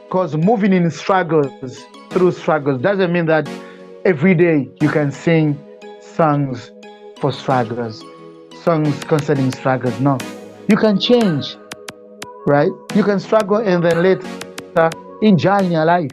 Because moving in struggles, through struggles, doesn't mean that every day you can sing songs for struggles, songs concerning struggles. No, you can change, right? You can struggle and then later enjoy in your life.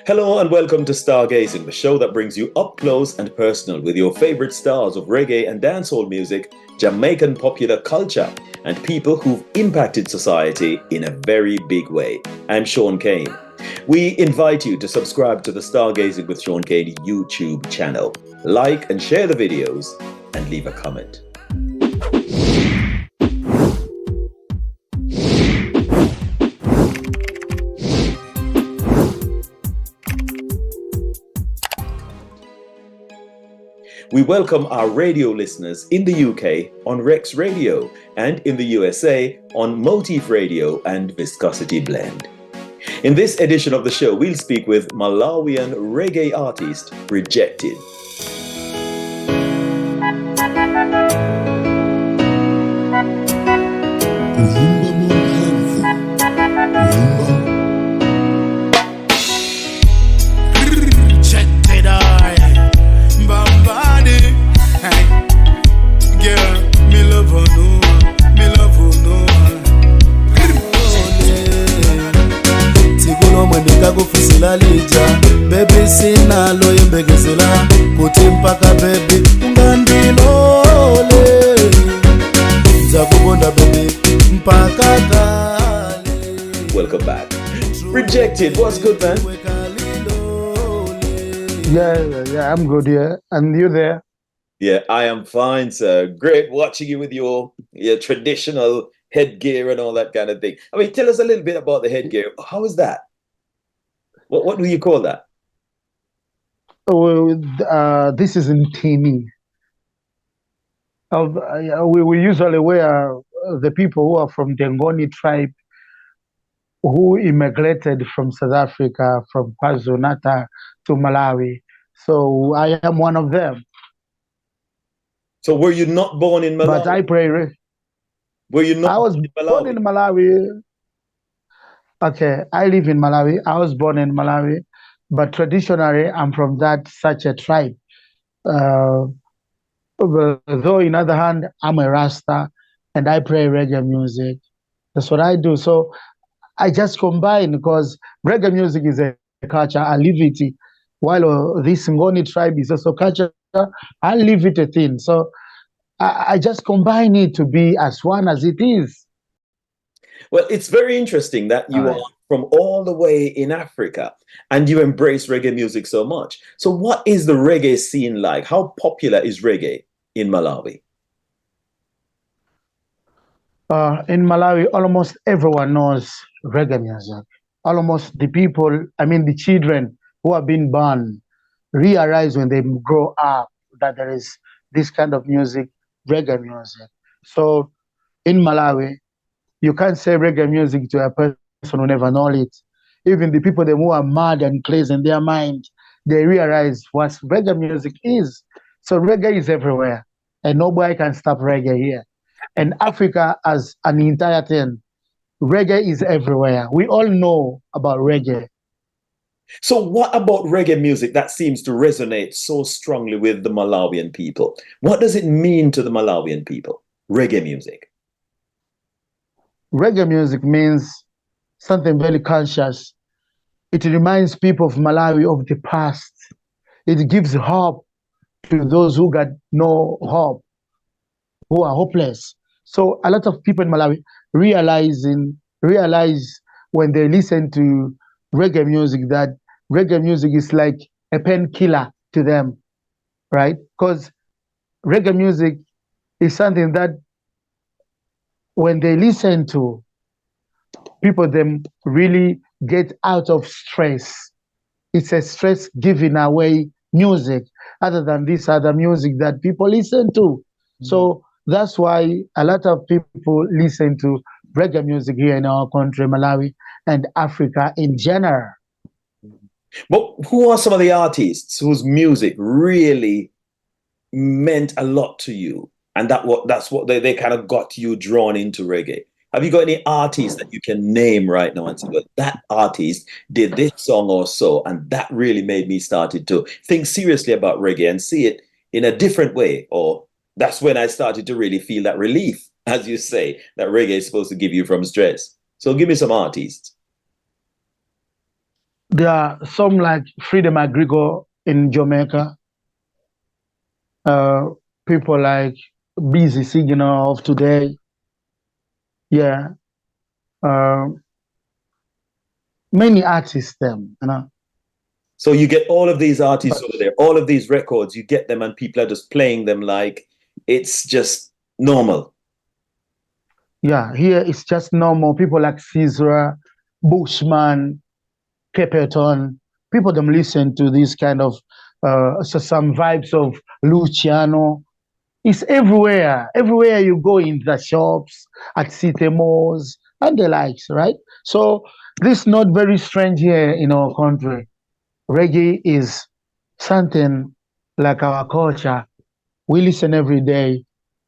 Hello and welcome to Stargazing, the show that brings you up close and personal with your favorite stars of reggae and dancehall music, Jamaican popular culture, and people who've impacted society in a very big way. I'm Shaun Cain. We invite you to subscribe to the Stargazing with Shaun Cain YouTube channel. Like and share the videos and leave a comment. We welcome our radio listeners in the UK on Rex Radio and in the USA on Motif Radio and Viscosity Blend. In this edition of the show, we'll speak with Malawian reggae artist Rejected. Baby sinalo yembekezela kuthi mpaka baby ungandilole nzakubonda baby mpaka kale. Welcome back. Rejected, what's good, man? Yeah, I'm good, yeah. And you there? Yeah, I am fine, sir. Great watching you with your traditional headgear and all that kind of thing. I mean, tell us a little bit about the headgear. How is that? What do you call that? This is in Tini. We usually wear the people who are from the Ngoni tribe who immigrated from South Africa, from KwaZulu-Natal to Malawi. So I am one of them. So were you not born in Malawi? But I pray. Were you not? I was born in Malawi. Okay, I live in Malawi. I was born in Malawi, but traditionally I'm from such a tribe. Though, in other hand, I'm a Rasta and I play reggae music. That's what I do. So I just combine because reggae music is a culture. I live it. While this Ngoni tribe is also culture, I live it a thing. So I just combine it to be as one as it is. Well, it's very interesting that you are from all the way in Africa and you embrace reggae music so much. So what is the reggae scene like? How popular is reggae in Malawi? In Malawi, almost everyone knows reggae music. Almost the children who have been born realize when they grow up that there is this kind of music, reggae music. So in Malawi, you can't say reggae music to a person who never knows it. Even the people who are mad and crazy in their mind, they realize what reggae music is. So reggae is everywhere, and nobody can stop reggae here. And Africa as an entire thing, reggae is everywhere. We all know about reggae. So what about reggae music that seems to resonate so strongly with the Malawian people? What does it mean to the Malawian people, reggae music? Reggae music means something very conscious. It reminds people of Malawi of the past. It gives hope to those who got no hope, who are hopeless. So a lot of people in Malawi realize when they listen to reggae music that reggae music is like a painkiller to them, right? Because reggae music is something that when they listen to, people them really get out of stress. It's a stress giving away music other than this other music that people listen to. Mm-hmm. So that's why a lot of people listen to reggae music here in our country, Malawi, and Africa in general. But who are some of the artists whose music really meant a lot to you, and that's what they kind of got you drawn into reggae? Have you got any artists that you can name right now and say, well, that artist did this song or so, and that really made me started to think seriously about reggae and see it in a different way? Or that's when I started to really feel that relief, as you say, that reggae is supposed to give you from stress. So give me some artists. There are some like Freedom McGregor in Jamaica. People like Busy Signal of today. Yeah. Many artists, them, you know. So you get all of these artists over there, all of these records, you get them and people are just playing them like it's just normal. Yeah, here it's just normal. People like Caesar, Bushman, Caperton, people them listen to this kind of so some vibes of Luciano. It's everywhere. Everywhere you go in the shops, at city malls, and the likes, right? So this is not very strange here in our country. Reggae is something like our culture. We listen every day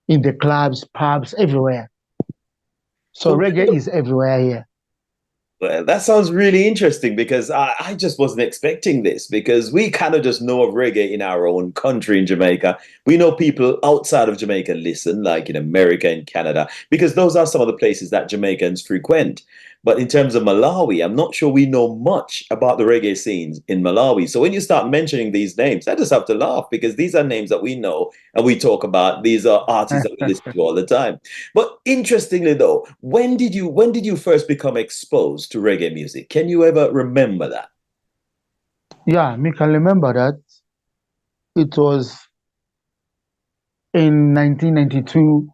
in the clubs, pubs, everywhere. So reggae is everywhere here. Well, that sounds really interesting because I just wasn't expecting this, because we kind of just know of reggae in our own country in Jamaica. We know people outside of Jamaica listen, like in America and Canada, because those are some of the places that Jamaicans frequent. But in terms of Malawi, I'm not sure we know much about the reggae scenes in Malawi. So when you start mentioning these names, I just have to laugh, because these are names that we know and we talk about. These are artists that we listen to all the time. But interestingly, though, when did you first become exposed to reggae music? Can you ever remember that? Yeah, me can remember that. It was in 1992,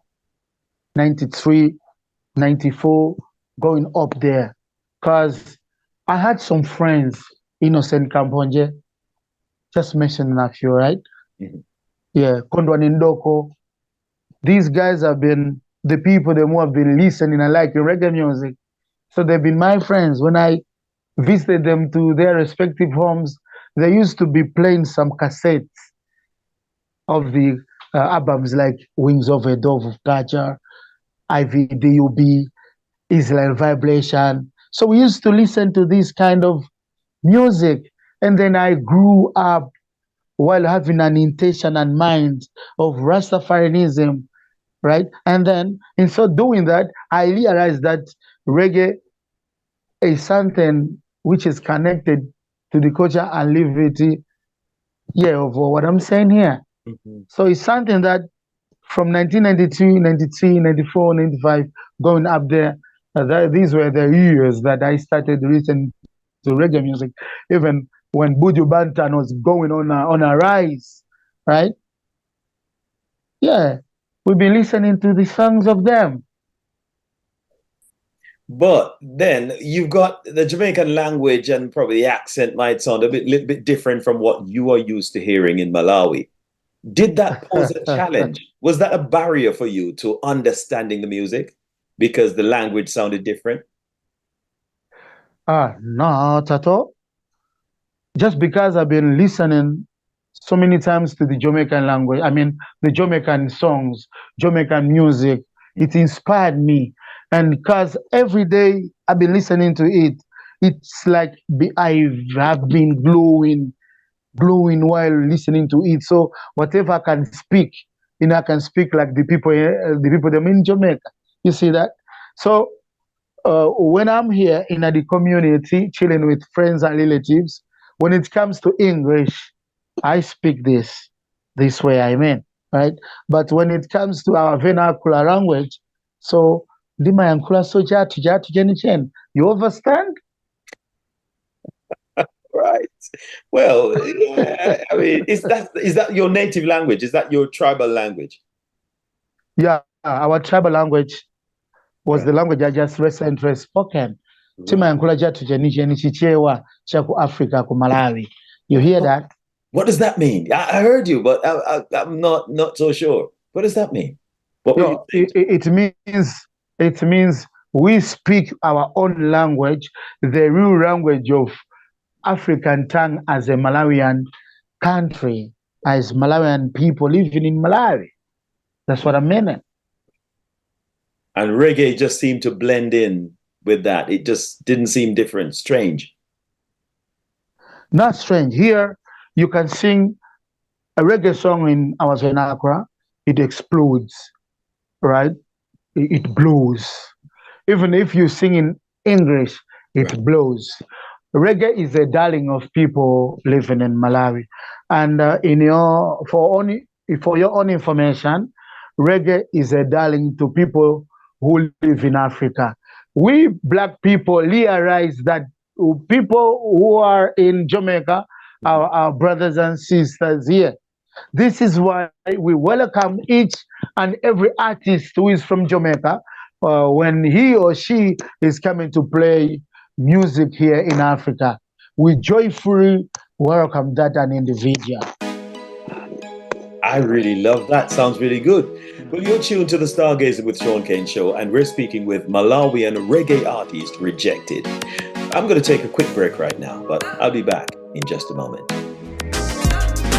93, 94, going up there. Because I had some friends, Innocent Kamponje, just mentioning a few, right? Mm-hmm. Yeah, Kondwa Ndoko. These guys have been the people that have been listening and liking reggae music. So they've been my friends. When I visited them to their respective homes, they used to be playing some cassettes of the albums like Wings of a Dove of Gajar, IVDUB, Israel Vibration. So we used to listen to this kind of music. And then I grew up while having an intention and mind of Rastafarianism, right? And then in so doing that, I realized that reggae is something which is connected to the culture and liberty, yeah, of what I'm saying here. Mm-hmm. So it's something that from 1992, 93, 94, 95, going up there, these were the years that I started listening to reggae music, even when Buju Banton was going on a rise, right? Yeah, we've been listening to the songs of them. But then you've got the Jamaican language, and probably the accent might sound little bit different from what you are used to hearing in Malawi. Did that pose a challenge? Was that a barrier for you to understanding the music because the language sounded different? Not at all. Just because I've been listening so many times to the Jamaican language, I mean, the Jamaican songs, Jamaican music, it inspired me. And because every day I've been listening to it, it's like I have been glowing while listening to it. So whatever I can speak, I can speak like the people them in Jamaica. You see that? So when I'm here in the community, chilling with friends and relatives, when it comes to English, I speak this way, I mean, right? But when it comes to our vernacular language, so you understand? Right. Well, yeah, I mean, is that your native language? Is that your tribal language? Yeah, our tribal language was the language I just recently spoken. Africa, Malawi. You hear that? What does that mean? I heard you, but I'm not so sure. What does that mean? What were you saying? It means we speak our own language, the real language of African tongue as a Malawian country. as Malawian people living in Malawi. That's what I mean. And reggae just seemed to blend in with that. It just didn't seem different, strange. Not strange. Here, you can sing a reggae song in our vernacular, it explodes, right? It blows. Even if you sing in English, it blows. Reggae is a darling of people living in Malawi. And for your own information, reggae is a darling to people who live in Africa. We black people realize that people who are in Jamaica are our brothers and sisters here. This is why we welcome each and every artist who is from Jamaica when he or she is coming to play music here in Africa. We joyfully welcome that an individual. I really love that. Sounds really good. Well, you're tuned to the Stargazing with Shaun Cain Show, and we're speaking with Malawian reggae artist Rejected. I'm going to take a quick break right now, but I'll be back in just a moment.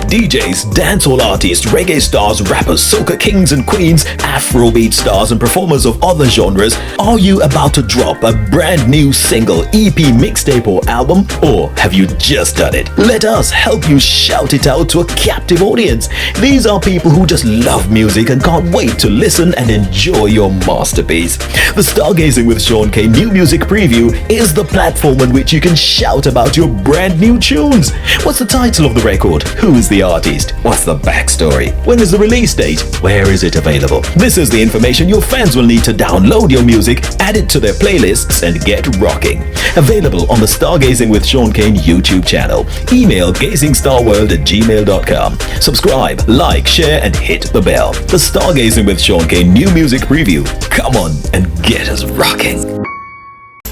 DJs, dancehall artists, reggae stars, rappers, soca kings and queens, Afrobeat stars and performers of other genres, are you about to drop a brand new single, EP, mixtape or album? Or have you just done it? Let us help you shout it out to a captive audience. These are people who just love music and can't wait to listen and enjoy your masterpiece. The Stargazing with Shaun Cain New Music Preview is the platform on which you can shout about your brand new tunes. What's the title of the record? Who is the artist? What's the backstory? When is the release date? Where is it available? This is the information your fans will need to download your music, add it to their playlists, and get rocking. Available on the Stargazing with Shaun Cain YouTube channel. Email gazingstarworld@gmail.com. Subscribe, like, share, and hit the bell. The Stargazing with Shaun Cain New Music Preview. Come on and get us rocking.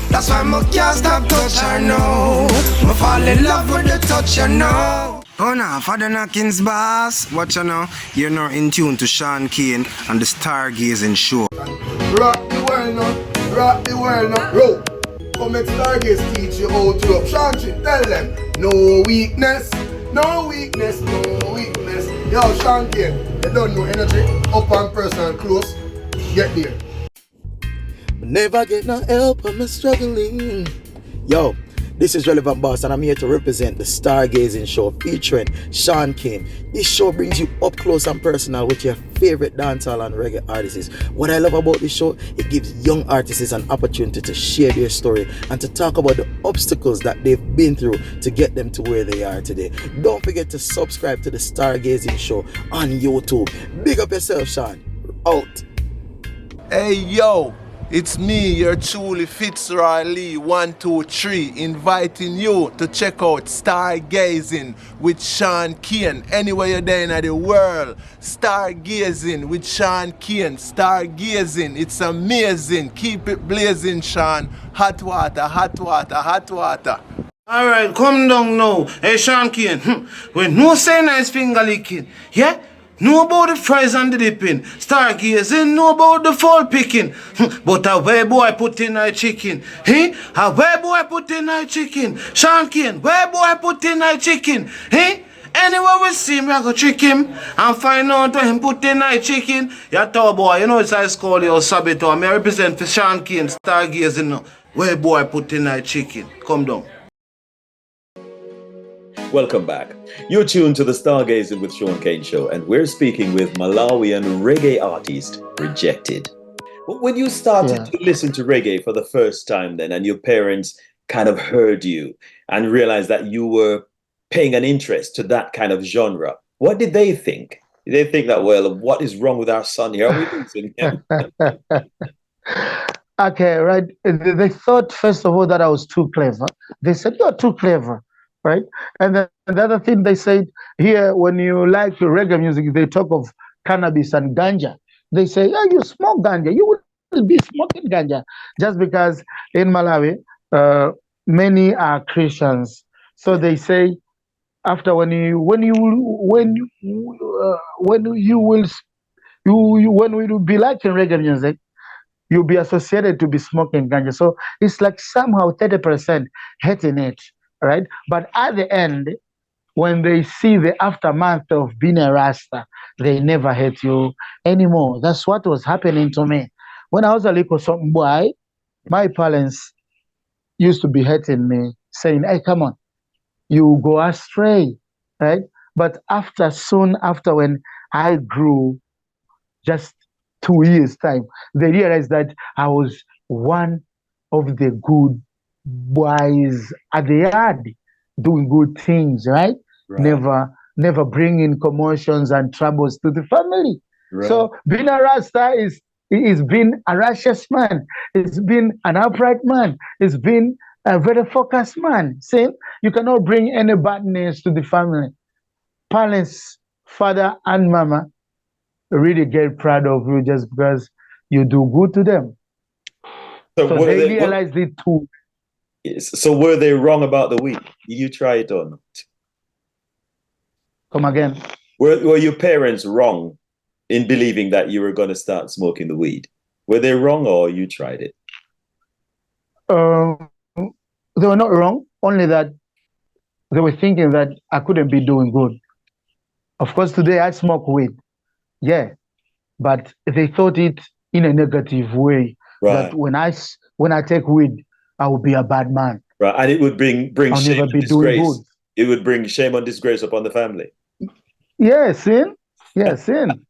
That's why I can't stop touch her now. I fall in love with the touch her now. Oh no, Father Knockins boss. Watch you now. You're now in tune to Shaun Cain and the Stargazing Show. Rock the world now, rock the world now. Roll. Come make Stargaze teach you how to up. Shaun Cain, tell them, no weakness, no weakness, no weakness. Yo, Shaun Cain, you don't know energy, up and personal close. Get there. Never get no help when I'm struggling. Yo, this is Relevant Boss and I'm here to represent the Stargazing Show featuring Shaun Cain. This show brings you up close and personal with your favorite dancehall and reggae artists. What I love about this show, it gives young artists an opportunity to share their story and to talk about the obstacles that they've been through to get them to where they are today. Don't forget to subscribe to the Stargazing Show on YouTube. Big up yourself, Shaun. Out. Hey yo, it's me, your truly Fitzroy Lee 123, inviting you to check out Stargazing with Shaun Cain. Anywhere you're there in the world, Stargazing with Shaun Cain. Stargazing, it's amazing. Keep it blazing, Shaun. Hot water, hot water, hot water. Alright, come down now. Hey Shaun Cain, when no say nice finger licking, yeah? Know about the fries and the dipping. Stargazing, know about the fall picking. But a where boy put in a chicken. Hey? A where boy put in a chicken. Shaun Cain, where boy put in a chicken. Hey? Anywhere we see me, I go trick him and find out where him put in a chicken. Ya tall boy, you know it's I call you Sabito. I represent for Shaun Cain, Stargazing. Where boy put in a chicken. Come down. Welcome back. You're tuned to the Stargazing with Shaun Cain Show, and we're speaking with Malawian reggae artist Rejected. But when you started to listen to reggae for the first time then, and your parents kind of heard you and realized that you were paying an interest to that kind of genre, what did they think? Did they think that, well, what is wrong with our son here? Are we losing him? Okay, right. They thought, first of all, that I was too clever. They said, you're too clever. Right, and then the other thing they said here, when you like reggae music, they talk of cannabis and ganja. They say, yeah, you smoke ganja, you will be smoking ganja, just because in Malawi, many are Christians. So they say, after when we will be liking reggae music, you'll be associated to be smoking ganja. So it's like somehow 30% hating it. Right, but at the end, when they see the aftermath of being a Rasta, they never hate you anymore. That's what was happening to me. When I was a little something boy, my parents used to be hating me, saying, hey, come on, you go astray, right? But soon after when I grew, just 2 years time, they realized that I was one of the good boys at the yard, doing good things, right? Never bringing commotions and troubles to the family. Right. So being a Rasta is being a righteous man. It's been an upright man. It's been a very focused man. See, you cannot bring any badness to the family. Parents, father and mama, really get proud of you just because you do good to them. So they realized it too. Yes. So were they wrong about the weed? Did you try it or not? Come again. Were your parents wrong in believing that you were going to start smoking the weed? Were they wrong or you tried it? They were not wrong, only that they were thinking that I couldn't be doing good. Of course, today I smoke weed. Yeah. But they thought it in a negative way. Right. That when I take weed, I will be a bad man. Right. And it would bring I'll shame never and be doing disgrace. good. It would bring shame and disgrace upon the family. Yeah, sin. Yeah, sin.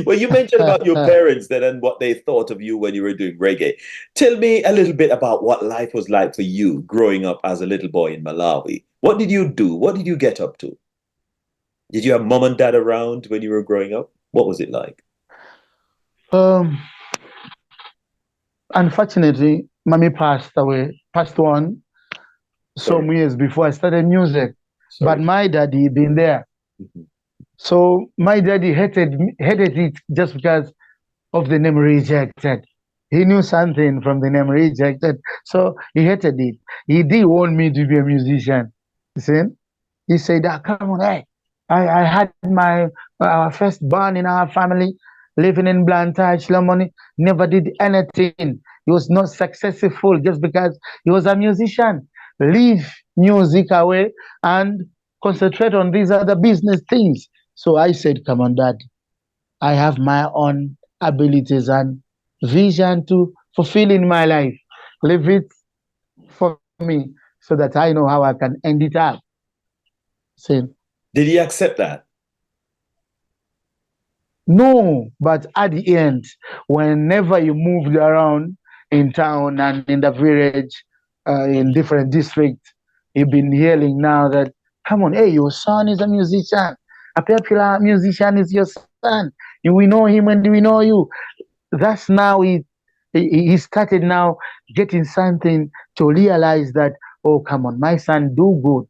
Well, you mentioned about your parents then and what they thought of you when you were doing reggae. Tell me a little bit about what life was like for you growing up as a little boy in Malawi. What did you do? What did you get up to? Did you have mom and dad around when you were growing up? What was it like? Unfortunately, mommy passed on some years before I started music. Sorry. But my daddy been there. Mhm. So my daddy hated it just because of the name Rejected. He knew something from the name Rejected, so he hated it. He did want me to be a musician. You see? He said, come on, hey, I had our first born in our family, living in Blantyre, Lemony, never did anything. He was not successful just because he was a musician. Leave music away and concentrate on these other business things. So I said, come on, Dad, I have my own abilities and vision to fulfill in my life. Leave it for me so that I know how I can end it up. See? Did he accept that? No, but at the end, whenever you moved around in town and in the village, in different districts, you've been hearing now that, come on, hey, your son is a musician. A popular musician is your son. We know him and we know you. That's now he started now getting something to realize that, oh, come on, my son do good.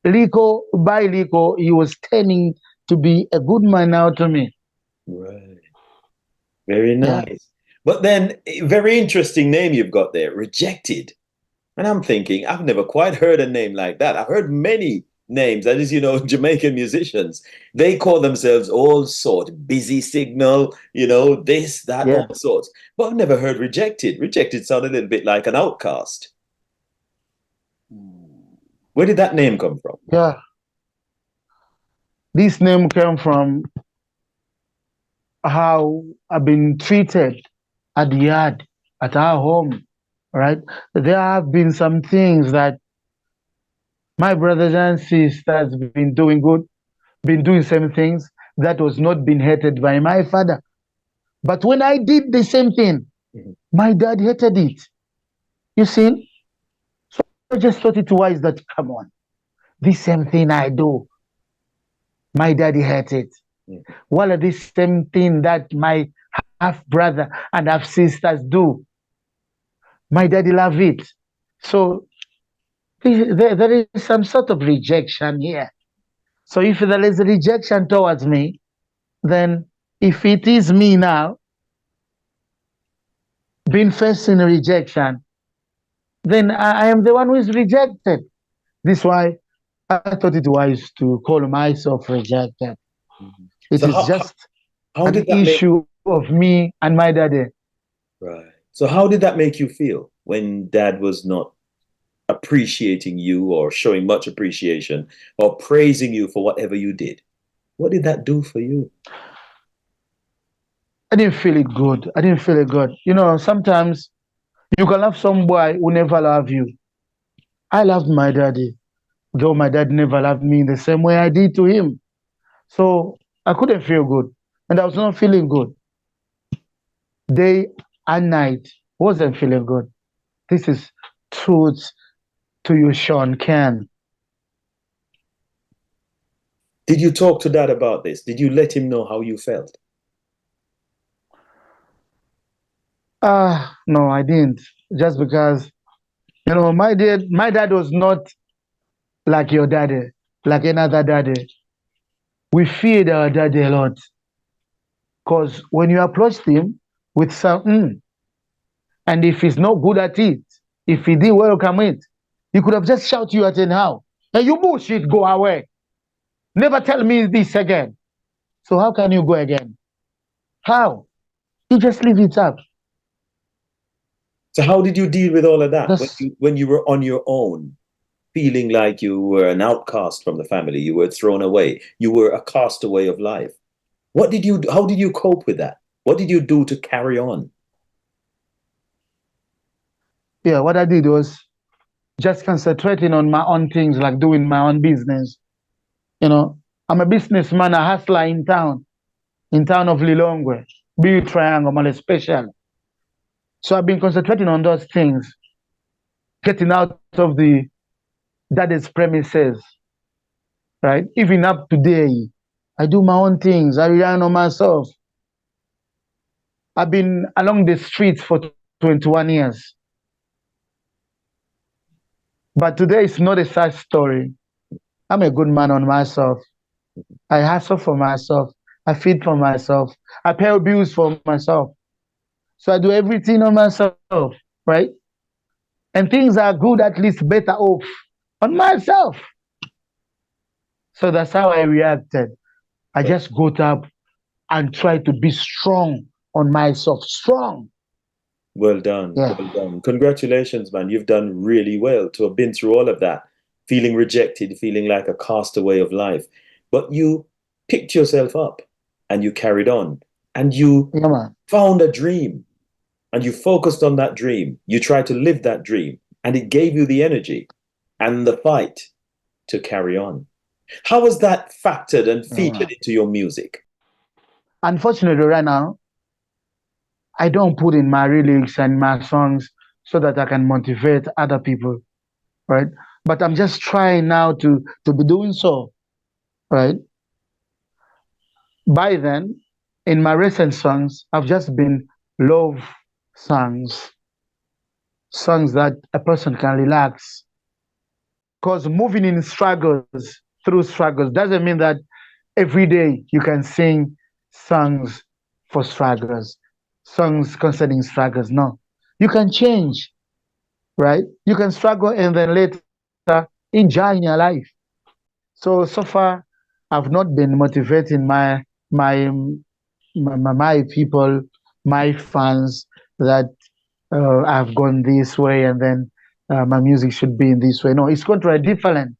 By Liko, he was turning to be a good man now to me. Right. Very nice. Yeah. But then, very interesting name you've got there, Rejected. And I'm thinking, I've never quite heard a name like that. I've heard many names, that is, Jamaican musicians. They call themselves all sorts, Busy Signal, this, that, Yeah. all sorts. But I've never heard Rejected. Rejected sounded a little bit like an outcast. Where did that name come from? Yeah. This name came from how I've been treated at the yard, at our home, right? There have been some things that my brothers and sisters been doing good, been doing same things that was not being hated by my father. But when I did the same thing, my dad hated it. You see? So I just thought it wise that, come on, this same thing I do, my daddy hated it. Well, this same thing that my half brother and half sisters do, my daddy love it. So there is some sort of rejection here. So if there is a rejection towards me, then if it is me now being facing rejection, then I am the one who is rejected. This is why I thought it wise to call myself Rejected. It So is just how an did that issue of me and my daddy. Right. So how did that make you feel when Dad was not appreciating you or showing much appreciation or praising you for whatever you did. What did that do for you? I didn't feel it good. I didn't feel it good. You know, sometimes you can love some boy who never loved you. I loved my daddy, though my dad never loved me in the same way I did to him. So I couldn't feel good. And I was not feeling good. Day and night wasn't feeling good. This is truth to you, Shaun Cain. Did you talk to Dad about this? Did you let him know how you felt? No, I didn't. Just because, you know, my dad was not like your daddy, like another daddy. We feared our daddy a lot. Because when you approached him with something, and if he's not good at it, if he didn't welcome it, he could have just shouted you at anyhow. Hey, you bullshit, go away. Never tell me this again. So how can you go again? How? You just leave it up. So how did you deal with all of that That's- when you were on your own, feeling like you were an outcast from the family, you were thrown away, you were a castaway of life? How did you cope with that? What did you do to carry on? Yeah, what I did was just concentrating on my own things, like doing my own business. You know, I'm a businessman, a hustler in town of Lilongwe, Big Triangle, Malay Special. So I've been concentrating on those things, getting out of the daddy's premises, right? Even up today, I do my own things. I rely on myself. I've been along the streets for 21 years. But today is not a sad story. I'm a good man on myself. I hustle for myself. I feed for myself. I pay bills for myself. So I do everything on myself, right? And things are good, at least better off on myself. So that's how I reacted. I just got up and tried to be strong on myself. Strong. Well done. Yeah. Well done. Congratulations, man. You've done really well to have been through all of that, feeling rejected, feeling like a castaway of life. But you picked yourself up and you carried on and you found a dream and you focused on that dream. You tried to live that dream and it gave you the energy and the fight to carry on. How was that factored and featured into your music? Unfortunately, right now, I don't put in my lyrics and my songs so that I can motivate other people, right? But I'm just trying now to be doing so, right? By then, in my recent songs, I've just been love songs, songs that a person can relax. Because moving in struggles, through struggles, doesn't mean that every day you can sing songs for struggles, songs concerning struggles. No, you can change, right? You can struggle and then later enjoy in your life. So far, I've not been motivating my people, my fans that I've gone this way and then my music should be in this way. No, it's going to be different.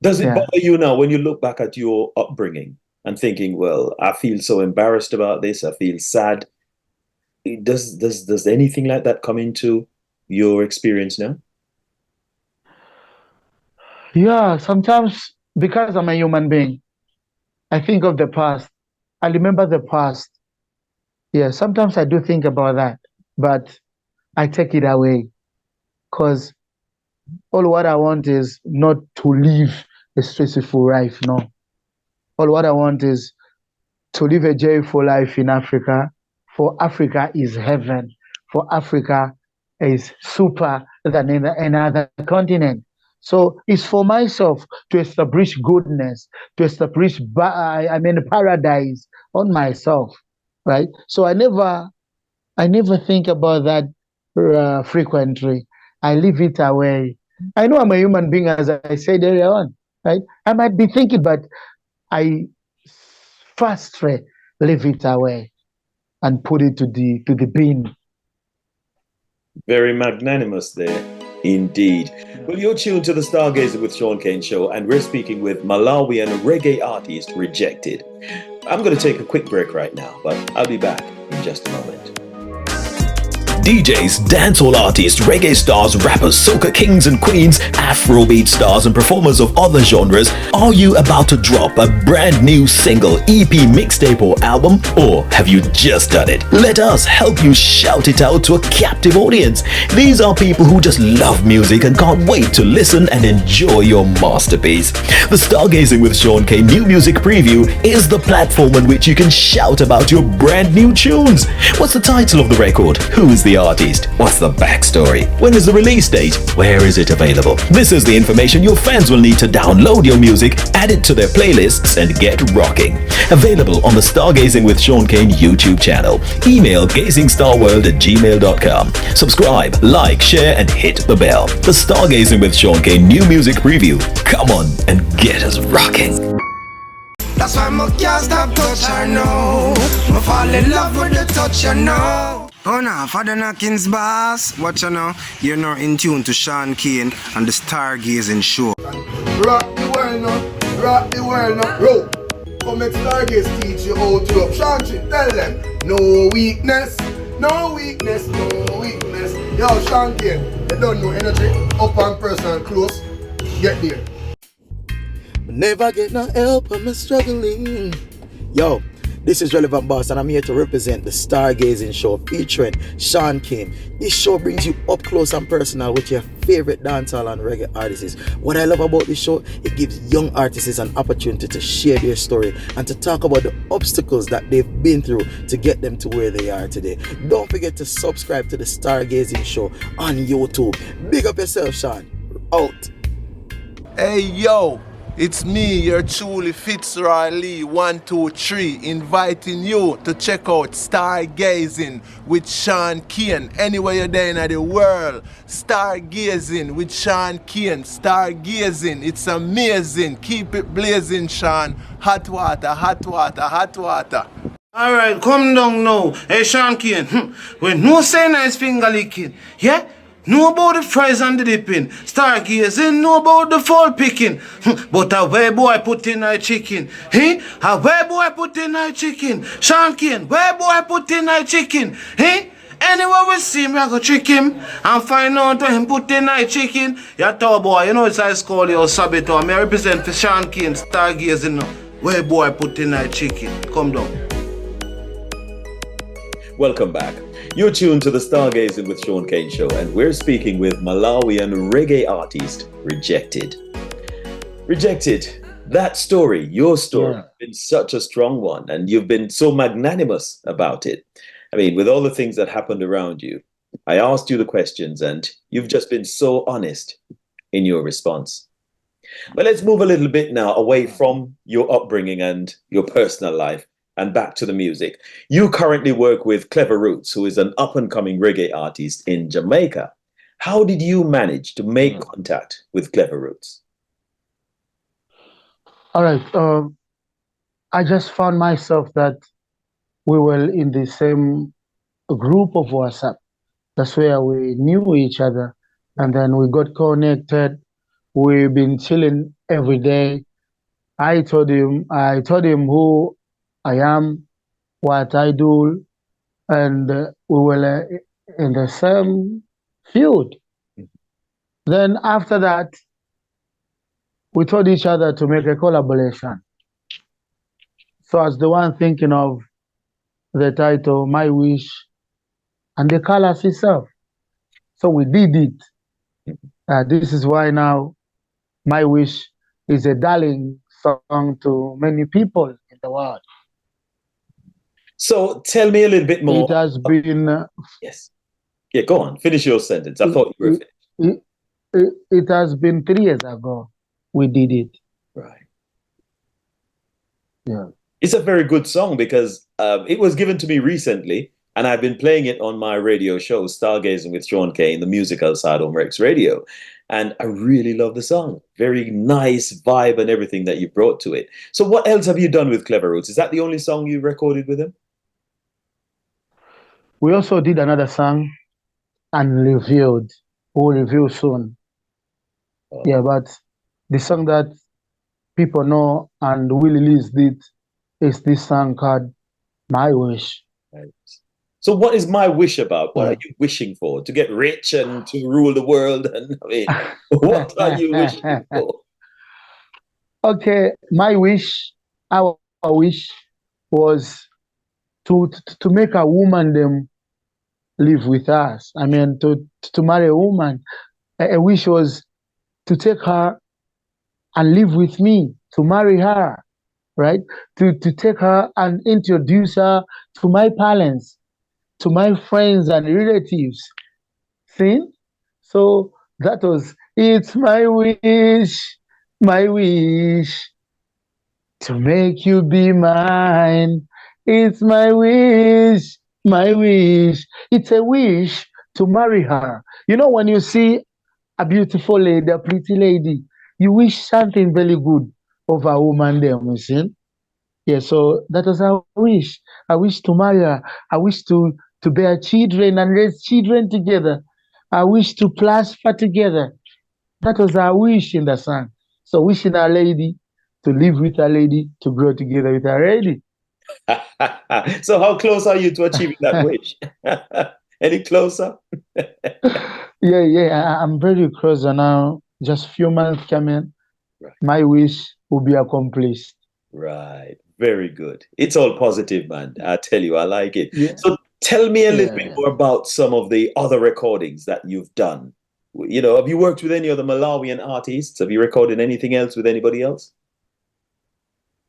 Does it bother you now when you look back at your upbringing and thinking, well, I feel so embarrassed about this, I feel sad? Does anything like that come into your experience now? Yeah, sometimes because I'm a human being, I think of the past. I remember the past. Yeah, sometimes I do think about that, but I take it away because all what I want is not to live a stressful life. No, all what I want is to live a joyful life in Africa. For Africa is heaven. For Africa is super than in another continent. So it's for myself to establish goodness, to establish paradise on myself, right? So I never think about that frequently. I leave it away. I know I'm a human being, as I said earlier on, right? I might be thinking, but I firstly leave it away and put it to the bin. Very magnanimous there. Indeed. Well, you're tuned to the Stargazer with Shaun Cain Show, and we're speaking with Malawian reggae artist Rejected. I'm going to take a quick break right now, but I'll be back in just a moment. DJs, dancehall artists, reggae stars, rappers, soca kings and queens, Afrobeat stars and performers of other genres, are you about to drop a brand new single, EP, mixtape or album? Or have you just done it? Let us help you shout it out to a captive audience. These are people who just love music and can't wait to listen and enjoy your masterpiece. The Stargazing with Shaun Cain New Music Preview is the platform on which you can shout about your brand new tunes. What's the title of the record? Who is the artist? What's the backstory? When is the release date? Where is it available? This is the information your fans will need to download your music, add it to their playlists, and get rocking. Available on the Stargazing with Shaun Cain YouTube channel. Email gazingstarworld@gmail.com. Subscribe, like, share, and hit the bell. The Stargazing with Shaun Cain New Music Preview. Come on and get us rocking. That's why I can't stop touch her now. I fall in love with the touch her now. Oh no, Father Knockins boss. Watch you now. You're now in tune to Shaun Cain and the Stargazing Show. Rock the world now. Rock the world now. Roll. Come make Stargaze teach you how to up. Shaun Cain, tell them. No weakness. No weakness. No weakness. Yo, Shaun Cain. They don't know energy. Up and personal close. Get there. Never get no help when I'm struggling. Yo, this is Relevant Boss, and I'm here to represent the Stargazing Show featuring Shaun Cain. This show brings you up close and personal with your favorite dancehall and reggae artists. What I love about this show, it gives young artists an opportunity to share their story and to talk about the obstacles that they've been through to get them to where they are today. Don't forget to subscribe to the Stargazing Show on YouTube. Big up yourself, Shaun. Out. Hey yo, it's me, your truly Fitzroy Lee 123, inviting you to check out Stargazing with Shaun Cain. Anywhere you're there in the world, Stargazing with Shaun Cain. Stargazing, it's amazing. Keep it blazing, Shaun. Hot water, hot water, hot water. Alright, come down now. Hey, Shaun Cain, when no say nice finger licking, yeah? Know about the fries and the dipping. Stargazing, know about the fall picking. But a where boy put in a chicken. Hey? A where boy put in a chicken. Shaun Cain, where boy put in a chicken. Hey? Anywhere we see me, I go trick him and find out where him put in a chicken. Ya tall boy, you know it's I call you Sabito. I represent for Shaun Cain, Stargazing. Where boy put in a chicken. Come down. Welcome back. You're tuned to the Stargazing with Shaun Cain Show, and we're speaking with Malawian reggae artist Rejected. Rejected, that story, your story, has been such a strong one, and you've been so magnanimous about it. I mean, with all the things that happened around you, I asked you the questions, and you've just been so honest in your response. But let's move a little bit now away from your upbringing and your personal life and back to the music. You currently work with Clever Roots, who is an up-and-coming reggae artist in Jamaica. How did you manage to make contact with Clever Roots? All right. I just found myself that we were in the same group of WhatsApp. That's where we knew each other. And then we got connected. We've been chilling every day. I told him who I am, what I do, and we were in the same field. Then after that, we told each other to make a collaboration. So as the one thinking of the title, My Wish, and the colors itself. So we did it. This is why now My Wish is a darling song to many people in the world. So tell me a little bit more. It has been... yes. Yeah, go on. Finish your sentence. I thought you were finished. It has been 3 years ago we did it. Right. Yeah. It's a very good song because it was given to me recently, and I've been playing it on my radio show, Stargazing with Shaun Cain, the musical side on Rex Radio. And I really love the song. Very nice vibe and everything that you brought to it. So what else have you done with Clever Roots? Is that the only song you recorded with him? We also did another song, Unrevealed. will reveal soon. Oh. Yeah, but the song that people know and we released it is this song called My Wish. Right. So what is my wish about? What Yeah. are you wishing for? To get rich and to rule the world? And I mean, what are you wishing for? Okay, my wish, our wish was to make a woman them live with us. I mean, to marry a woman. A wish was to take her and live with me, to marry her, right? To take her and introduce her to my parents, to my friends and relatives. See? So that was, it's my wish to make you be mine. It's my wish. It's a wish to marry her. You know, when you see a beautiful lady, a pretty lady, you wish something very good of a woman there, you see? Yeah, so that was our wish. I wish to marry her. I wish to bear children and raise children together. I wish to prosper together. That was our wish in the song. So wishing our lady to live with our lady, to grow together with our lady. So how close are you to achieving that wish? Any closer? Yeah, I'm very close now. Just few months coming, Right. my wish will be accomplished. Right. Very good. It's all positive, man. I tell you, I like it. Yeah. So tell me a little Yeah. bit more about some of the other recordings that you've done. You know, have you worked with any other Malawian artists? Have you recorded anything else with anybody else?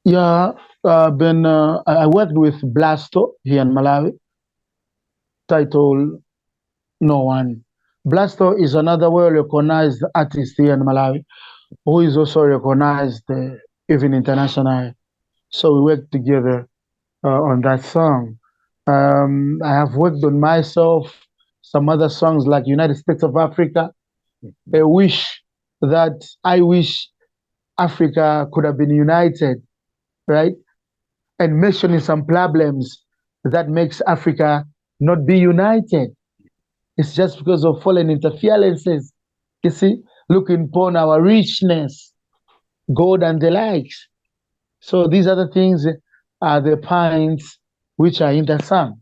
Yeah, I worked with Blasto here in Malawi, titled No One. Blasto is another well-recognized artist here in Malawi, who is also recognized even internationally. So we worked together on that song. I have worked on myself, some other songs like United States of Africa. I wish Africa could have been united, right? And mentioning some problems that makes Africa not be united. It's just because of foreign interferences. You see, looking upon our richness, gold and the likes. So these other things are the points which are in the song.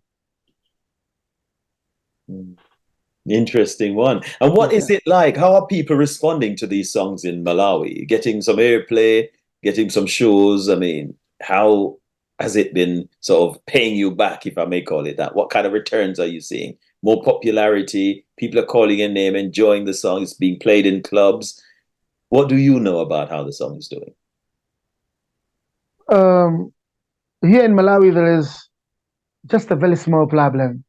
Interesting one. And what is it like? How are people responding to these songs in Malawi? Getting some airplay, getting some shows? I mean, how has it been sort of paying you back, if I may call it that? What kind of returns are you seeing? More popularity, people are calling your name, enjoying the song, it's being played in clubs. What do you know about how the song is doing? Here in Malawi, there is just a very small problem.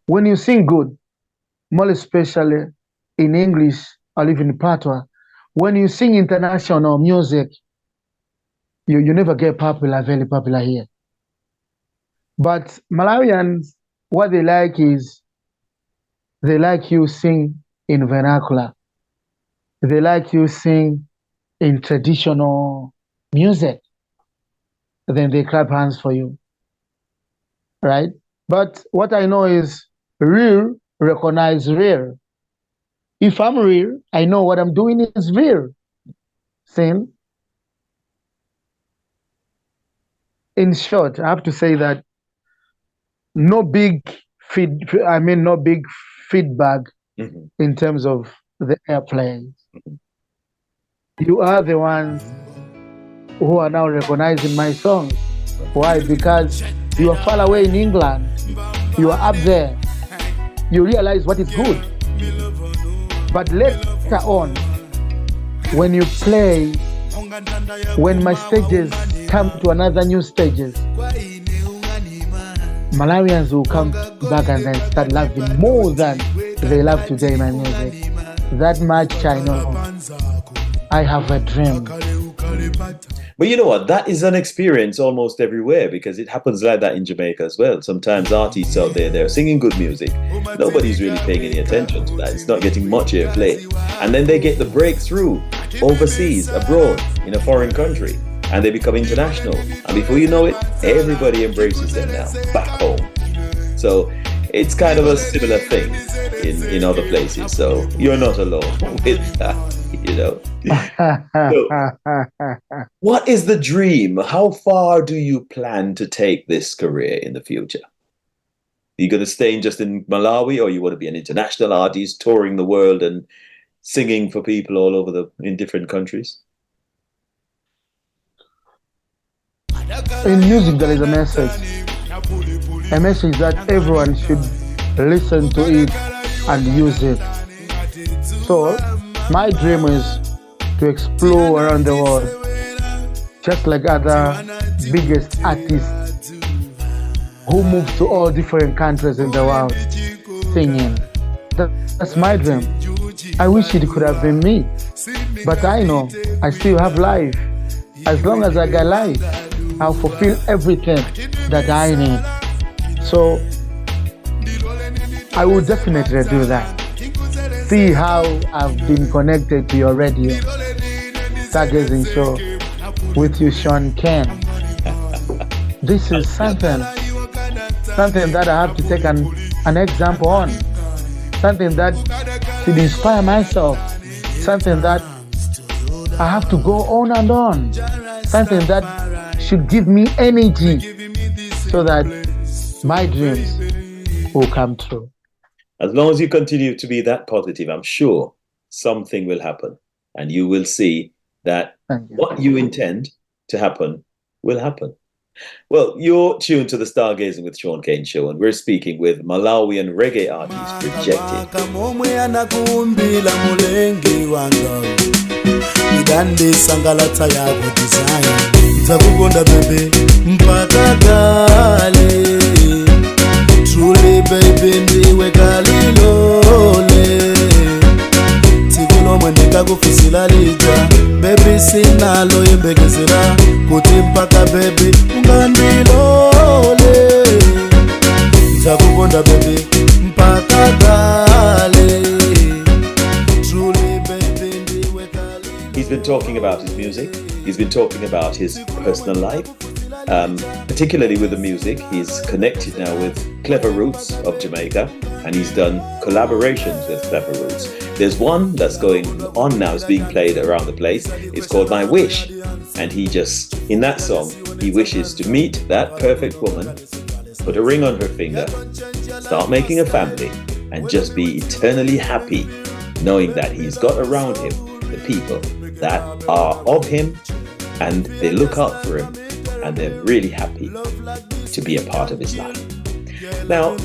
When you sing good, more especially in English or even in Patois, when you sing international music, you never get very popular here. But Malawians, what they like is they like you sing in vernacular. They like you sing in traditional music. Then they clap hands for you, right? But what I know is real recognize real. If I'm real, I know what I'm doing is real. Same. In short, I have to say that no big feedback in terms of the airplay. You are the ones who are now recognizing my songs. Why? Because you are far away in England. You are up there. You realize what is good. But later on, when you play, when my stages come to another new stages, Malawians will come back and then start loving more than they love today my music. That much I know. I have a dream. But you know what? That is an experience almost everywhere, because it happens like that in Jamaica as well. Sometimes artists out there, they're singing good music. Nobody's really paying any attention to that. It's not getting much airplay. And then they get the breakthrough overseas, abroad, in a foreign country. And they become international. And before you know it, everybody embraces them now, back home. So it's kind of a similar thing in other places. So you're not alone with that, you know. So, what is the dream? How far do you plan to take this career in the future? Are you going to stay just in Malawi, or you want to be an international artist touring the world and singing for people all over in different countries? In music, there is a message that everyone should listen to it and use it. So my dream is to explore around the world, just like other biggest artists who move to all different countries in the world singing. That's my dream. I wish it could have been me, but I know I still have life. As long as I got life, I'll fulfill everything that I need. So I will definitely do that. See how I've been connected to your radio, Stargazing Show, with you, Shaun Cain. This is something that I have to take an example on, something that should inspire myself, something that I have to go on and on, something that should give me energy so that my dreams will come true. As long as you continue to be that positive, I'm sure something will happen, and you will see that what you intend to happen will happen. Well, you're tuned to the Stargazing with Shaun Cain Show, and we're speaking with Malawian reggae artist Rejected. Truly baby ndiwe kalilole tikulo mwendeka kufisila lija baby sinalo yembekezela kuti mpaka baby ungandilole nzakukonda baby mpaka kale. Truly baby ndiwe kalilole. He's been talking about his music. He's been talking about his personal life. Particularly with the music, he's connected now with Clever Roots of Jamaica, and he's done collaborations with Clever Roots. There's one that's going on now, it's being played around the place. It's called My Wish, and in that song, he wishes to meet that perfect woman, put a ring on her finger, start making a family, and just be eternally happy, knowing that he's got around him the people that are of him, and they look out for him, and they're really happy to be a part of his life. Now,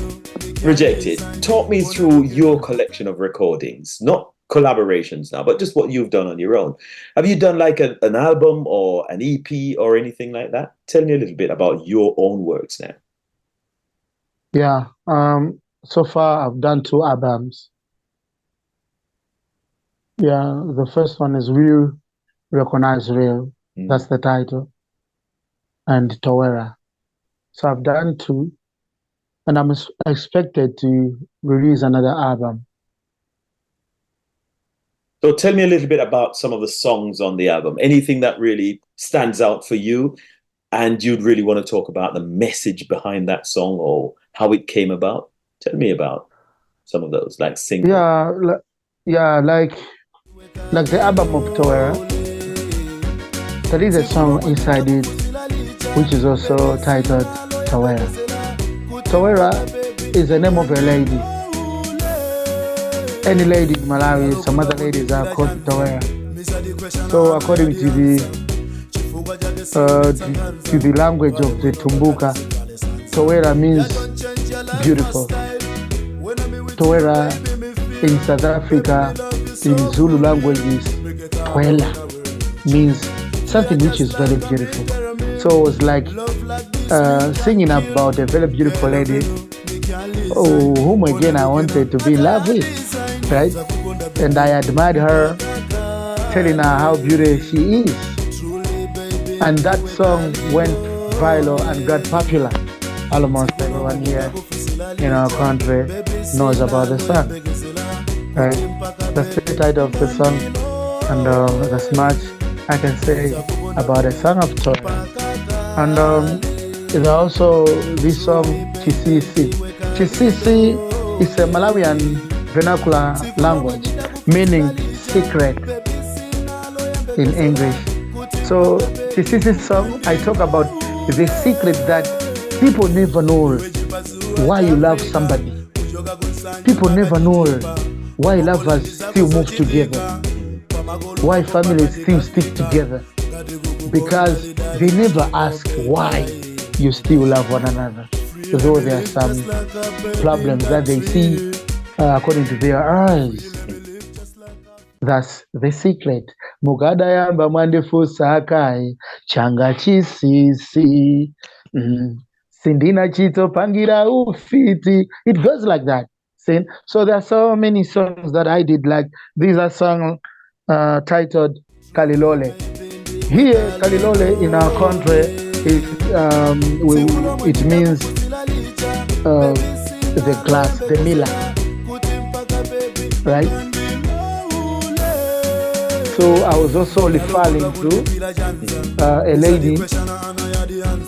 Rejected, talk me through your collection of recordings, not collaborations now, but just what you've done on your own. Have you done like an album or an EP or anything like that? Tell me a little bit about your own works now. Yeah, so far I've done 2 albums. Yeah, the first one is Real, Recognize Real. That's the title. And Tawera. So I've done 2, and I'm expected to release another album. So tell me a little bit about some of the songs on the album. Anything that really stands out for you, and you'd really want to talk about the message behind that song or how it came about? Tell me about some of those, like singles. Like the album of Tawera. There is a song inside it which is also titled Tawera. Tawera is the name of a lady. Any lady in Malawi, some other ladies are called Tawera. So according to the language of the Tumbuka, Tawera means beautiful. Tawera in South Africa, in Zulu language is Twela, means something which is very beautiful. So it's like singing about a very beautiful lady, whom again I wanted to be in love with, right? And I admired her, telling her how beautiful she is. And that song went viral and got popular. Almost everyone here in our country knows about the song, right? That's the title of the song, and that's much I can say about a song of Tawera. And there's also this song Chisisi. Chisisi is a Malawian vernacular language, meaning secret in English. So Chisisi's song, I talk about the secret that people never know why you love somebody. People never know why lovers still move together, why families still stick together, because they never ask why you still love one another, though there are some problems that they see according to their eyes. That's the secret. Mugada yamba mwandifusa kai changa chisisi sindina chito pangira ufiti. It goes like that. See? So there are so many songs that I did. Like these are songs titled Kalilole. Here, Kalilole in our country, it means the glass, the miller, right? So I was also referring to a lady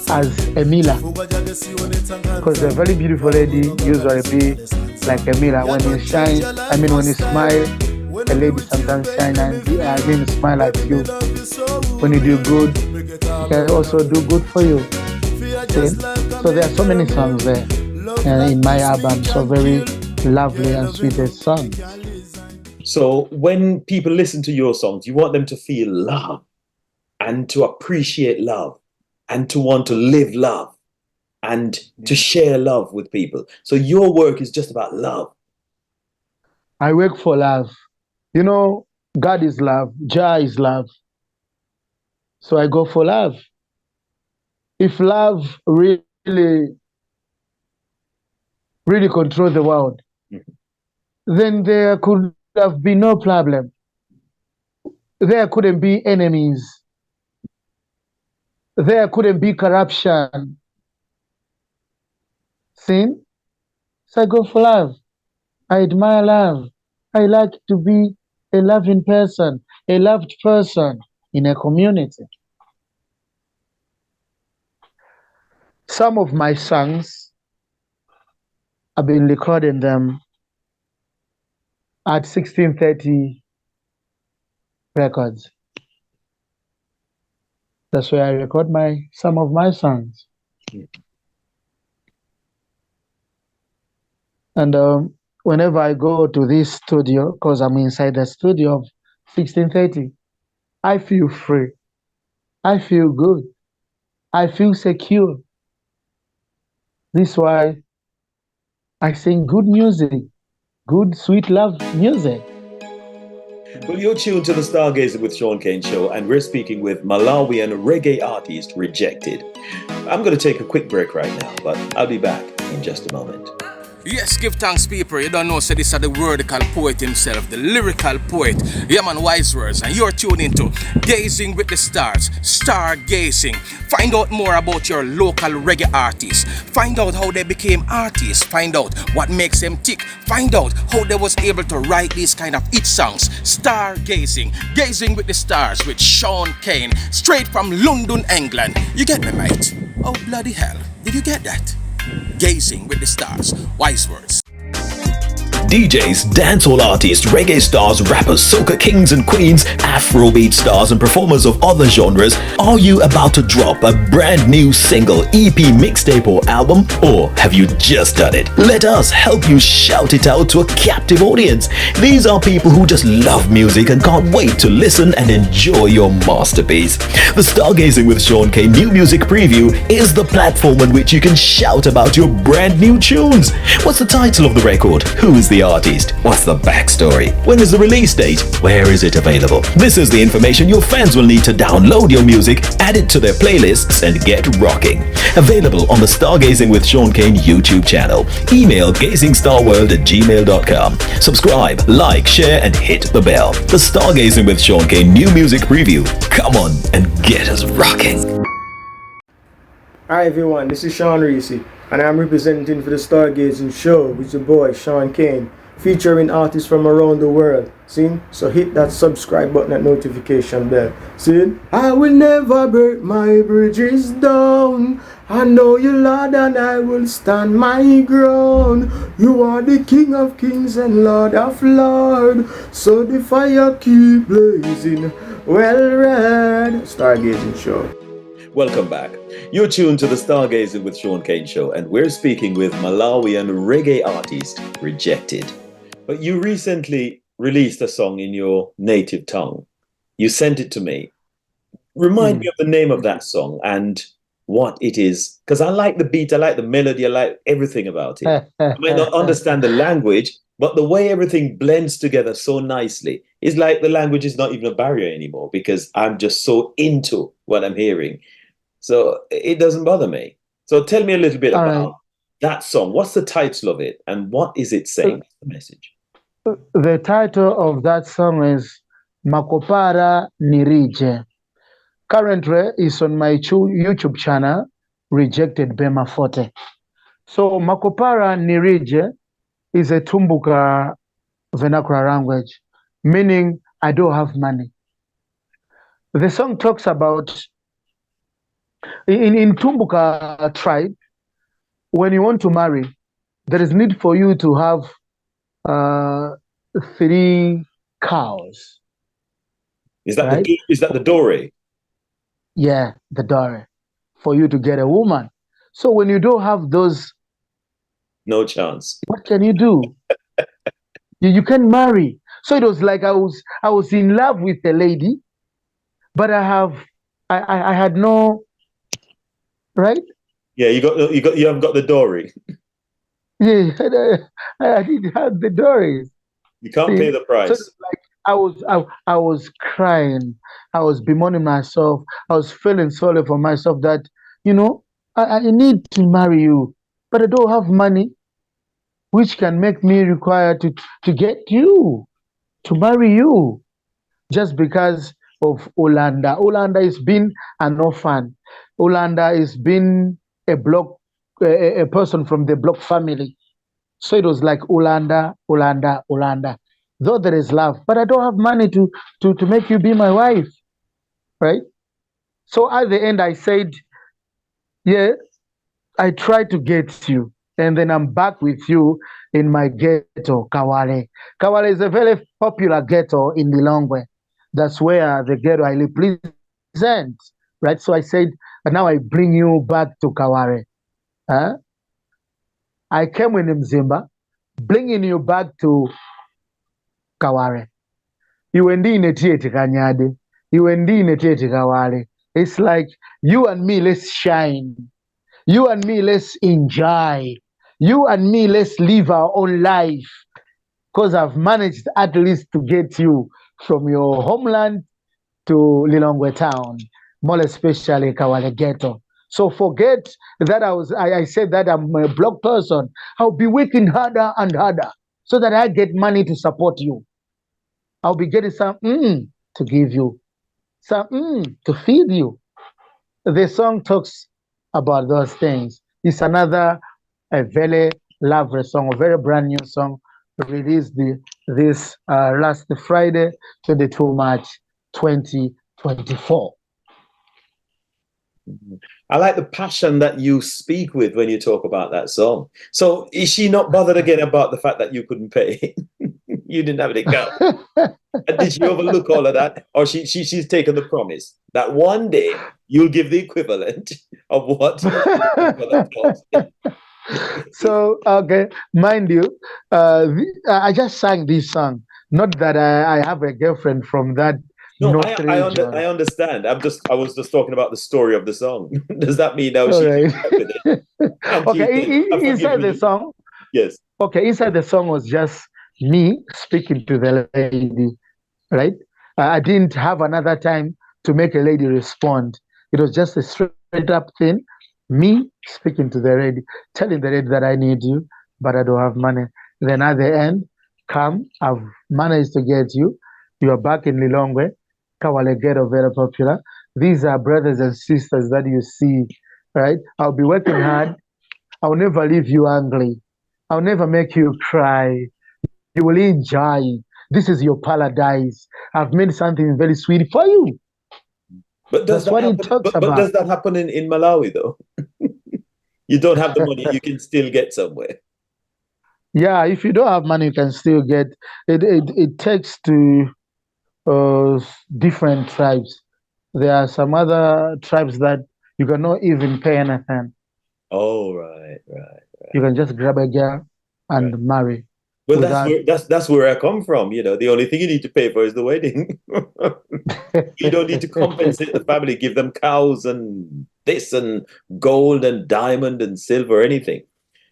as a miller, because a very beautiful lady usually be like a mirror. When you shine, when you smile, a lady sometimes shine and smile at you. When you do good, she can also do good for you. See? So there are so many songs there in my album, so very lovely and sweetest songs. So when people listen to your songs, you want them to feel love and to appreciate love and to want to live love and to share love with people. So your work is just about love. I work for love. You know, God is love. Jah is love. So I go for love. If love really control the world, then there could have been no problem. There couldn't be enemies. There couldn't be corruption. See? So I go for love. I admire love. I like to be a loving person, a loved person in a community. Some of my songs, I've been recording them at 1630 Records. That's where I record some of my songs. And whenever I go to this studio, because I'm inside the studio of 1630, I feel free. I feel good. I feel secure. This is why I sing good music, good, sweet love music. Well, you're tuned to the Stargazing with Shaun Cain Show, and we're speaking with Malawian reggae artist Rejected. I'm going to take a quick break right now, but I'll be back in just a moment. Yes, give thanks, people. You don't know, so this is the wordical poet himself, the lyrical poet, wise words, and you're tuned into Gazing with the Stars, Stargazing. Find out more about your local reggae artists. Find out how they became artists. Find out what makes them tick. Find out how they was able to write these kind of hit songs. Stargazing, Gazing with the Stars with Shaun Cain, straight from London, England. You get me, mate? Oh, bloody hell. Did you get that? Gazing with the Stars, wise words. DJs, dancehall artists, reggae stars, rappers, soca kings and queens, Afrobeat stars and performers of other genres, are you about to drop a brand new single, EP, mixtape or album? Or have you just done it? Let us help you shout it out to a captive audience. These are people who just love music and can't wait to listen and enjoy your masterpiece. The Stargazing with Shaun Cain New Music Preview is the platform on which you can shout about your brand new tunes. What's the title of the record? Who is the artist? What's the backstory? When is the release date? Where is it available? This is the information your fans will need to download your music, add it to their playlists, and get rocking. Available on the Stargazing with Shaun Cain YouTube channel. Email gazingstarworld@gmail.com. Subscribe, like, share, and hit the bell. The Stargazing with Shaun Cain New Music Preview. Come on and get us rocking. Hi everyone, this is Sean Reese, and I'm representing for the Stargazing Show with your boy Shaun Cain featuring artists from around the world. See? So hit that subscribe button and notification bell. See? I will never break my bridges down. I know you, Lord, and I will stand my ground. You are the King of Kings and Lord of Lords. So the fire keep blazing. Well read. Stargazing Show. Welcome back. You're tuned to the Stargazing with Shaun Cain Show, and we're speaking with Malawian reggae artist Rejected. But you recently released a song in your native tongue. You sent it to me. Remind me of the name of that song and what it is, because I like the beat, I like the melody, I like everything about it. I might not understand the language, but the way everything blends together so nicely, it's like the language is not even a barrier anymore because I'm just so into what I'm hearing. So it doesn't bother me. So tell me a little bit about that song. What's the title of it and what is it saying? What's the message? The title of that song is Makopara Nirije. Currently, it's on my YouTube channel, Rejected Bema Forte. So Makopara Nirije is a Tumbuka vernacular language, meaning I don't have money. The song talks about, in Tumbuka tribe, when you want to marry, there is need for you to have 3 cows. Is that the Dore? Yeah, the Dore, for you to get a woman. So when you don't have those, no chance. What can you do? you can't marry. So it was like I was in love with a lady, but I had no, right? Yeah, you haven't got the Dory. Yeah, I didn't have the Dories. You can't pay the price. So like I was crying. I was bemoaning myself. I was feeling sorry for myself that, I need to marry you, but I don't have money, which can make me require to get you, to marry you, just because of Olanda. Olanda has been an orphan. Olanda has been a person from the block family. So it was like Olanda. Though there is love, but I don't have money to make you be my wife, right? So at the end, I said, yeah, I tried to get you, and then I'm back with you in my ghetto, Kawale. Kawale is a very popular ghetto in Lilongwe. That's where the ghetto I represent, right? So I said, but now I bring you back to Kawale. Huh? I came with Mzimba, bringing you back to Kawale. You and Kanyade. You and Kawale. It's like you and me, let's shine. You and me, let's enjoy. You and me, let's live our own life. Because I've managed at least to get you from your homeland to Lilongwe town, more especially Kawale Ghetto. So forget that I said that I'm a block person. I'll be working harder and harder so that I get money to support you. I'll be getting some to give you, some to feed you. The song talks about those things. It's a very lovely song, a very brand new song, released this last Friday, 22 March 2024. I like the passion that you speak with when you talk about that song. So is she not bothered again about the fact that you couldn't pay? You didn't have an account. And did she overlook all of that? Or she's taken the promise that one day you'll give the equivalent of what So, okay, mind you, I just sang this song. Not that I have a girlfriend from that. No, I understand. I was just talking about the story of the song. Does that mean now she right. with it? Okay, inside the song. Yes. Okay, inside the song was just me speaking to the lady, right? I didn't have another time to make a lady respond. It was just a straight up thing. Me speaking to the lady, telling the lady that I need you, but I don't have money. Then at the end, come, I've managed to get you. You are back in Lilongwe. Kawale Ghetto, very popular. These are brothers and sisters that you see, right? I'll be working hard. I'll never leave you angry. I'll never make you cry. You will enjoy. This is your paradise. I've made something very sweet for you. But does That's that what it happen? talks But about. does that happen in Malawi though? You don't have the money, you can still get somewhere. Yeah, if you don't have money, you can still get it. It takes to different tribes. There are some other tribes that you cannot even pay anything. Oh, right. You can just grab a girl and marry Well, without. that's where I come from. You know, the only thing you need to pay for is the wedding. You don't need to compensate the family, give them cows and this and gold and diamond and silver, anything.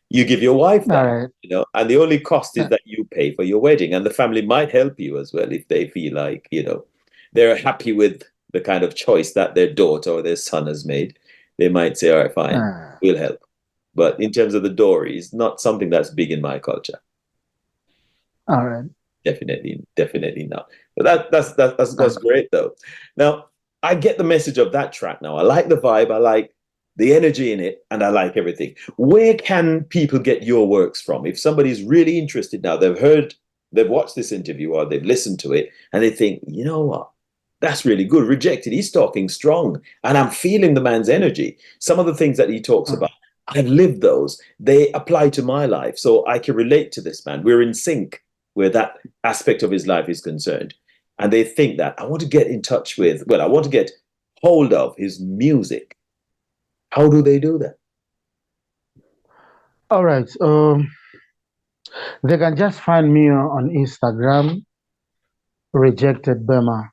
You give your wife that, Right. you know, and the only cost is that you pay for your wedding. And the family might help you as well if they feel like, you know, they're happy with the kind of choice that their daughter or their son has made. They might say, all right, fine, we'll help. But in terms of the dowry, it's not something that's big in my culture. All right. Definitely not. But that's great though. Now, I get the message of that track now. I like the vibe, I like the energy in it, and I like everything. Where can people get your works from? If somebody's really interested now, they've watched this interview or they've listened to it and they think, you know what? That's really good. Rejected. He's talking strong. And I'm feeling the man's energy. Some of the things that he talks about, I've lived those. They apply to my life. So I can relate to this man. We're in sync where that aspect of his life is concerned. And they think that I want to get in touch with, I want to get hold of his music. How do they do that? All right. They can just find me on Instagram, Rejected Burma.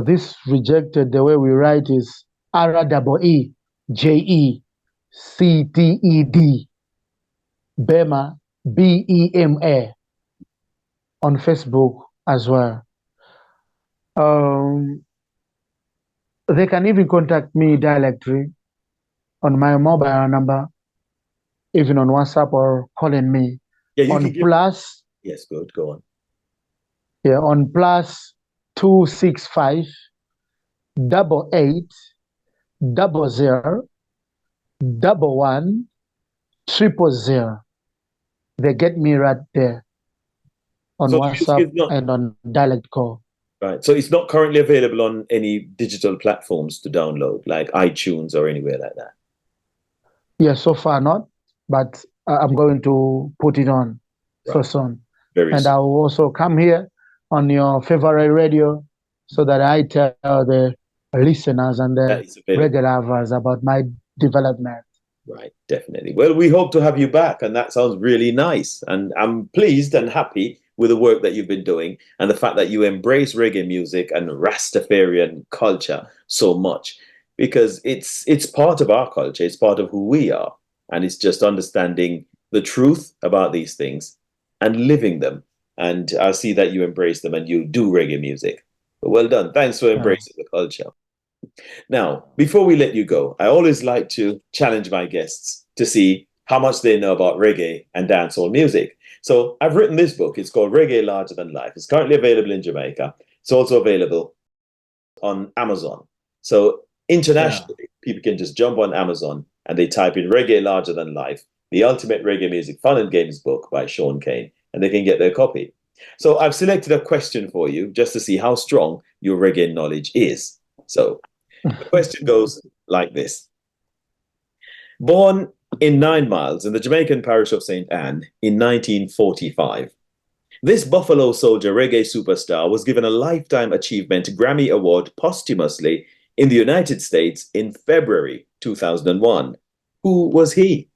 This rejected, the way we write is REEJECTED, Bema, BEMA, on Facebook as well. They can even contact me directly on my mobile number, even on WhatsApp or calling me on plus. Yes, good. Go on. Yeah, on plus 265 88 00 11 000. They get me right there on WhatsApp and on direct call. Right. So it's not currently available on any digital platforms to download, like iTunes or anywhere like that. Yeah, so far not, but I'm going to put it on so soon. Very soon. I will also come here on your favorite radio so that I tell the listeners and the reggae lovers about my development. Right, definitely. Well, we hope to have you back, and that sounds really nice. And I'm pleased and happy with the work that you've been doing and the fact that you embrace reggae music and Rastafarian culture so much, because it's part of our culture, it's part of who we are, and it's just understanding the truth about these things and living them. And I see that you embrace them and you do reggae music. But well done. Thanks for embracing the culture. Now, before we let you go, I always like to challenge my guests to see how much they know about reggae and dancehall music. So I've written this book. It's called Reggae Larger Than Life. It's currently available in Jamaica. It's also available on Amazon. So internationally, people can just jump on Amazon and they type in Reggae Larger Than Life, the ultimate reggae music fun and games book by Shaun Cain, and they can get their copy. So I've selected a question for you just to see how strong your reggae knowledge is. So the question goes like this. Born in 9 Miles in the Jamaican parish of St. Anne in 1945, this Buffalo Soldier reggae superstar was given a Lifetime Achievement Grammy Award posthumously in the United States in February 2001. Who was he?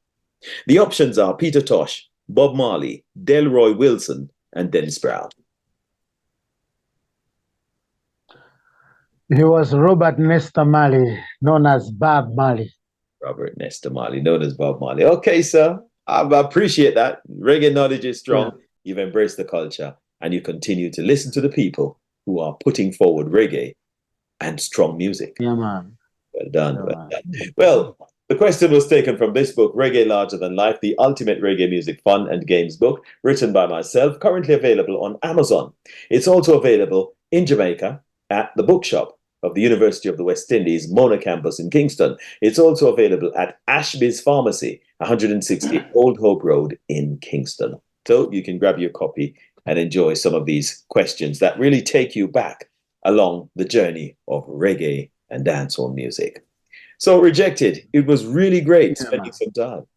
The options are Peter Tosh, Bob Marley, Delroy Wilson, and Dennis Brown. He was Robert Nesta Marley, known as Bob Marley. Robert Nesta Marley, known as Bob Marley. Okay, sir. I appreciate that. Reggae knowledge is strong. Yeah. You've embraced the culture and you continue to listen to the people who are putting forward reggae and strong music. Yeah, man. Well done. Well done. Well, the question was taken from this book, Reggae Larger Than Life, the ultimate reggae music fun and games book, written by myself, currently available on Amazon. It's also available in Jamaica at the bookshop of the University of the West Indies, Mona campus in Kingston. It's also available at Ashby's Pharmacy, 160 Old Hope Road in Kingston. So you can grab your copy and enjoy some of these questions that really take you back along the journey of reggae and dancehall music. So Rejected, it was really great spending some time.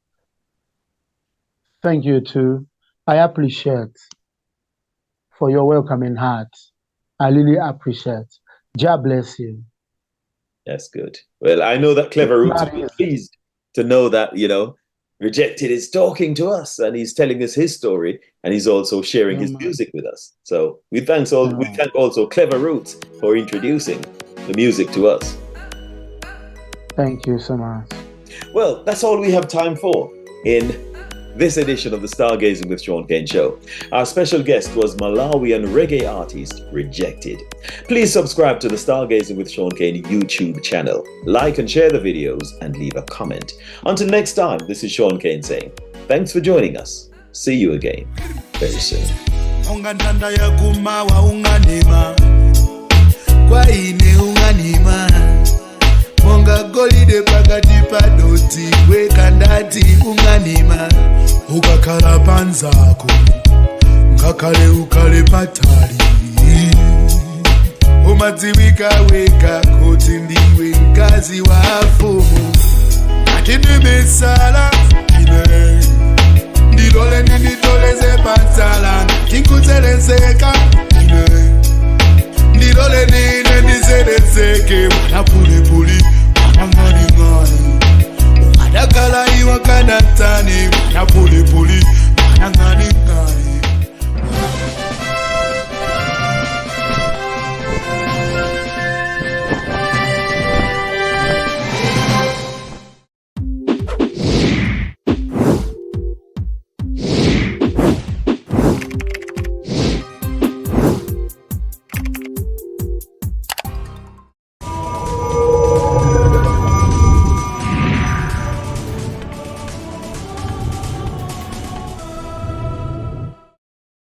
Thank you too. I appreciate for your welcoming heart. I really appreciate. God bless you. That's good. Well, I know that Clever Roots will be pleased to know that, Rejected is talking to us and he's telling us his story and he's also sharing his music with us. So we thank also Clever Roots for introducing the music to us. Thank you so much. Well, that's all we have time for in this edition of the Stargazing with Shaun Cain Show. Our special guest was Malawian reggae artist Rejected. Please subscribe to the Stargazing with Shaun Cain YouTube channel. Like and share the videos and leave a comment. Until next time, this is Shaun Cain saying, thanks for joining us. See you again very soon. Monga golide pakati padoti wekandati unganima ukakhala panzako ngakale ukale patali umadziwika weka kuti ndiwe mkazi wa afumu akinimesala ine ndilole ninditoleze pansala kinkutselezeka